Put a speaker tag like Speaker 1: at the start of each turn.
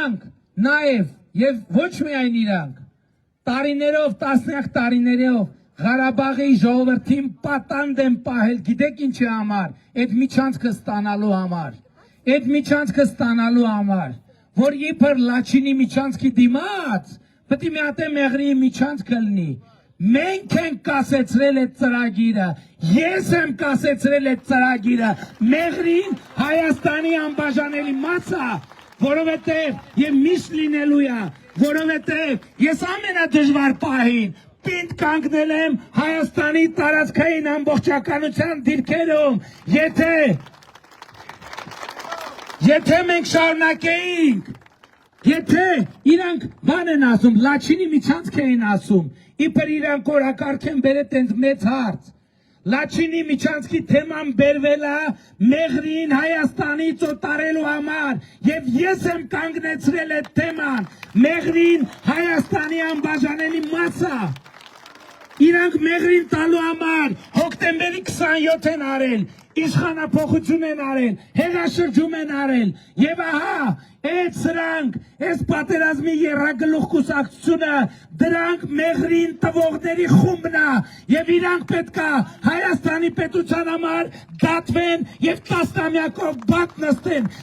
Speaker 1: Իրանք նաև եւ ոչ միայն իրանք տարիներով, տասնյակ տարիներով Ղարաբաղի ժողովրդին պատանդ են պահել, գիտեք ինչի համար, այդ միջանցքը ստանալու համար, որ իբր Լաչինի միջանցքի դիմաց, պետք է մի հատ Մեղրիի միջանցքը լինի, մենք ենք կասեցրել այդ ծրագիրը, ես եմ կասեցրել այդ ծրագիրը, Մեղրին Հայաստանի անբաժանելի մաս է, որովհետև եւ միշտ լինելու է, որովհետև ես ամենադժվար պահին պինդ կանգնել եմ Հայաստանի տարածքային ամբողջականության դիրքերում, եթե մենք շարունակեինք, եթե իրանք բան են ասում, Լաչինի միջանցք էին ասում, իբր իրանք օրակարգ են բերել տենց մեծ հարց, Լաչինի միջանցքի թեման բերվել է Մեղրին Հայաստանից օտարելու համար եւ ես եմ կանգնեցրել այդ թեման, Մեղրին Հայաստանի անբաժանելի մաս է, իրանք Մեղրին տալու համար հոկտեմբերի 27 են արել, իշխանափոխություն են արել, հեղաշրջում են արել եւ ահա այդ սրանք, այս պատերազմի եռագլուխ կուսակցությունը դրանք Մեղրին տվողների խումբն է եւ իրանք պետք է Հայաստանի պետության համար դատվեն եւ 10 ամյակով բաց նստեն